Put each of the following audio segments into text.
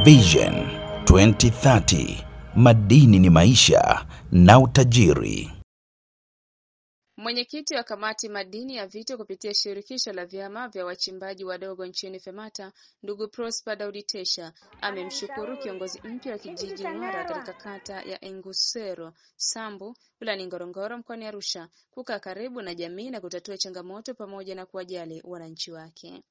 Vision 2030, madini ni maisha na utajiri. Mwenyekiti wa kamati madini ya Vito kupitia shirikisho la vyama vya wachimbaji wadogo nchini FEMATA, ndugu Prosper Daudi Tesha, amemshukuru kiongozi mpya wa kijiji Ng'ara katika kata ya Engusero, Sambu, wilayani Ngorongoro mkoani Arusha, kukaa karibu na jamii na kutatua changamoto pamoja na kuwajali wananchi wake.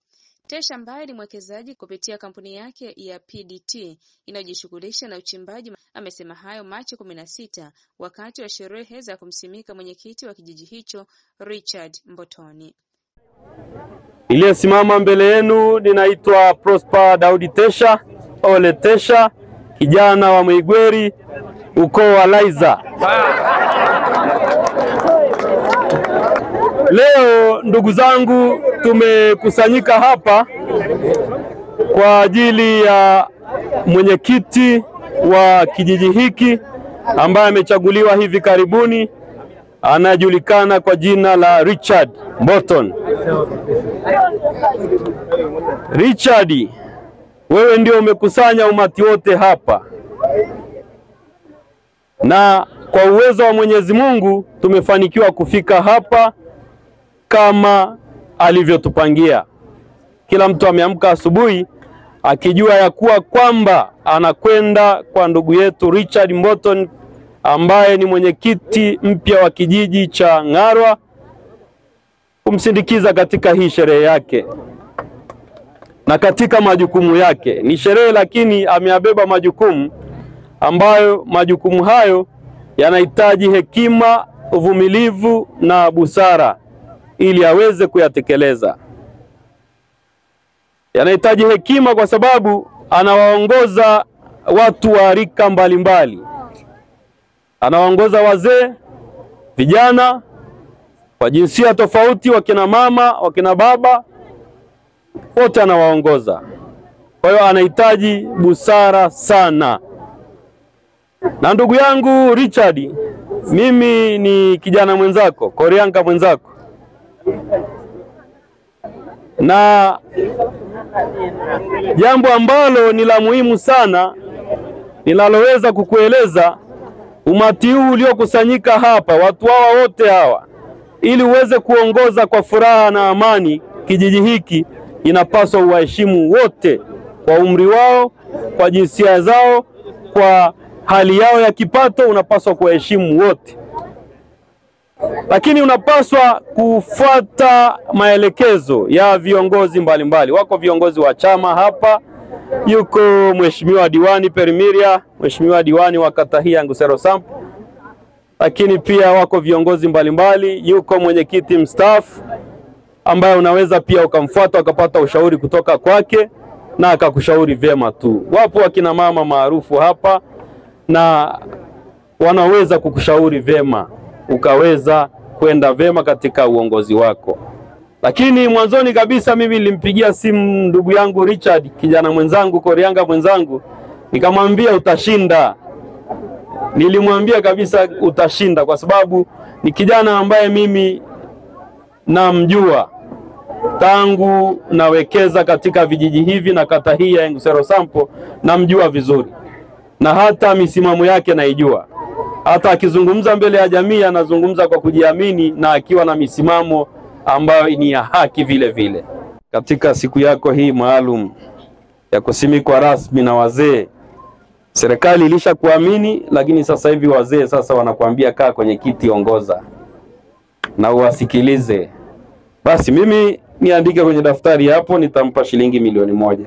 Tesha ambaye ni mwekezaji kupitia kampuni yake ya PDT inayojishughulisha na uchimbaji amesema hayo Machi 16 wakati wa sherehe za kumsimika mwenyekiti wa kijiji hicho Richard Mbotoni. Iliyesimama mbele yenu ninaitwa Prosper Daudi Tesha, Ole Tesha, kijana wa Mwigweri, ukoo wa Laiza. Leo ndugu zangu, tumekusanyika hapa kwa ajili ya mwenyekiti wa kijiji hiki ambaye amechaguliwa hivi karibuni, anajulikana kwa jina la Richard Mboton. Richard, wewe ndio umekusanya umati wote hapa, na kwa uwezo wa Mwenyezi Mungu tumefanikiwa kufika hapa kama alivyotupangia. Kila mtu ameamka asubuhi akijua ya kuwa kwamba anakwenda kwa ndugu yetu Richard Mboton ambaye ni mwenyekiti mpya wa kijiji cha Ng'arwa kumsindikiza katika hii sherehe yake na katika majukumu yake. Ni sherehe lakini ameabeba majukumu ambayo majukumu hayo yanahitaji hekima, uvumilivu na busara ili aweze kuyatekeleza. Yanahitaji hekima kwa sababu anawaongoza watu wa rika mbalimbali. Anawaongoza wazee, vijana, wa jinsia tofauti, wakina mama, wakina baba, wote anawaongoza. Kwa hiyo anahitaji busara sana. Na ndugu yangu Richard, mimi ni kijana mwenzako, Korianga mwenzako. Na jambo ambalo ni la muhimu sana ninaloweza kukueleza, umati huu uliokusanyika hapa, watu hawa wote hawa, ili uweze kuongoza kwa furaha na amani kijiji hiki, inapaswa uwaheshimu wote kwa umri wao, kwa jinsia zao, kwa hali yao ya kipato. Unapaswa kuwaheshimu wote, lakini unapaswa kufuata maelekezo ya viongozi mbalimbali. Wako viongozi wa chama hapa, yuko mheshimiwa diwani Permiria, mheshimiwa diwani wa kata hii ya Engusero Sambu, lakini pia wako viongozi mbalimbali, yuko mwenyekiti mstaafu ambaye unaweza pia ukamfuata ukapata ushauri kutoka kwake na akakushauri vyema tu. Wapo wakina mama maarufu hapa na wanaweza kukushauri vyema ukaweza kwenda vyema katika uongozi wako. Lakini mwanzoni kabisa mimi nilimpigia simu ndugu yangu Richard, kijana mwenzangu, Korianga mwenzangu, nikamwambia utashinda. Nilimwambia kabisa utashinda kwa sababu ni kijana ambaye mimi namjua tangu nawekeza katika vijiji hivi na kata hii ya Engusero Sambu, namjua vizuri. Na hata misimamo yake naijua. Hata akizungumza mbele ya jamii anazungumza kwa kujiamini na akiwa na misimamo ambayo ni ya haki vile vile. Katika siku yako hii maalum ya kusimikwa rasmi na wazee, serikali ilishakuamini, lakini sasa hivi wazee sasa wanakuambia kaa kwenye kiti, ongoza na uwasikilize. Basi mimi niandike kwenye daftari hapo, nitampa shilingi milioni 1.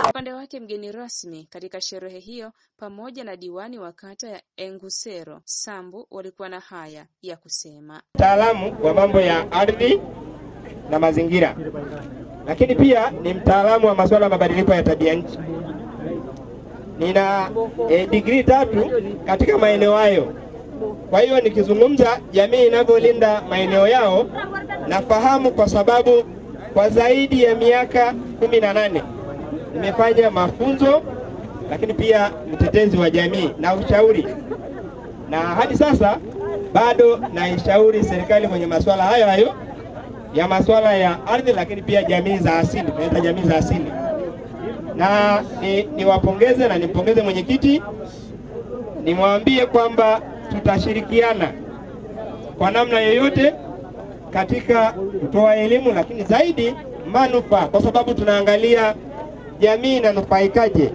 Upande wake mgeni rasmi katika sherehe hiyo pamoja na diwani wa kata ya Engusero Sambu walikuwa na haya ya kusema. Mtaalamu wa mambo ya ardhi na mazingira, lakini pia ni mtaalamu wa masuala ya mabadiliko ya tabia nchi. Nina degree 3 katika maeneo hayo. Kwa hiyo nikizungumza jamii inavyolinda maeneo yao nafahamu, kwa sababu kwa zaidi ya miaka 18 nimefanya mafunzo, lakini pia mtetezi wa jamii na ushauri, na hadi sasa bado naishauri serikali kwenye masuala hayo ya masuala ya ardhi, lakini pia jamii za asili, tunaita jamii za asili. Na niwapongeze na nimpongeze mwenyekiti, nimwambie kwamba tutashirikiana kwa namna yoyote katika kutoa elimu, lakini zaidi manufaa, kwa sababu tunaangalia jamii inanufaikaje.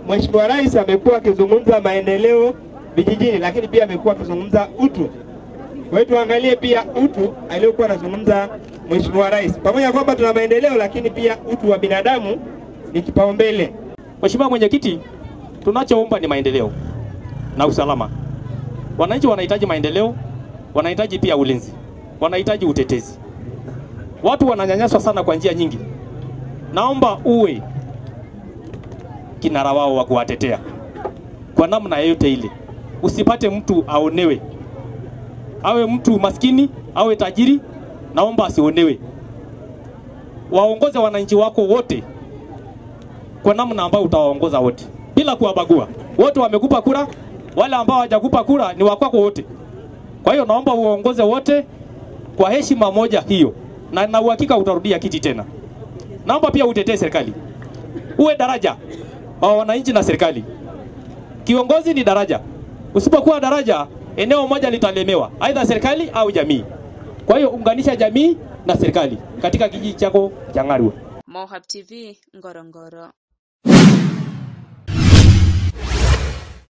Mheshimiwa Rais amekuwa akizungumza maendeleo vijijini, lakini pia amekuwa akizungumza utu. Kwa hiyo tuangalie pia utu aliyokuwa anazungumza Mheshimiwa Rais. Pamoja kwamba tuna maendeleo, lakini pia utu wa binadamu ni kipaumbele. Mheshimiwa Mwenyekiti, tunachoomba ni maendeleo na usalama. Wananchi wanahitaji maendeleo, wanahitaji pia ulinzi, wanahitaji utetezi. Watu wananyanyaswa sana kwa njia nyingi. Naomba uwe kinara wao wa kuwatetea kwa namna yoyote ile. Usipate mtu aonewe. Awe mtu maskini, awe tajiri, naomba asionewe. Waongoze wananchi wako wote kwa namna ambayo utawaongoza wote bila kuwabagua. Wote wamekupa kura, wale ambao hawajakupa kura ni wako wote. Kwa hiyo naomba uongoze wote kwa heshima moja hiyo, na uhakika utarudia kiti tena. Naomba pia utetee serikali. Uwe daraja wa wananchi na serikali. Kiongozi ni daraja. Usipokuwa daraja, eneo moja litalemewa, aidha serikali au jamii. Kwa hiyo unganisha jamii na serikali katika kijiji chako cha Ng'arwa. Mohab TV, Ngorongoro.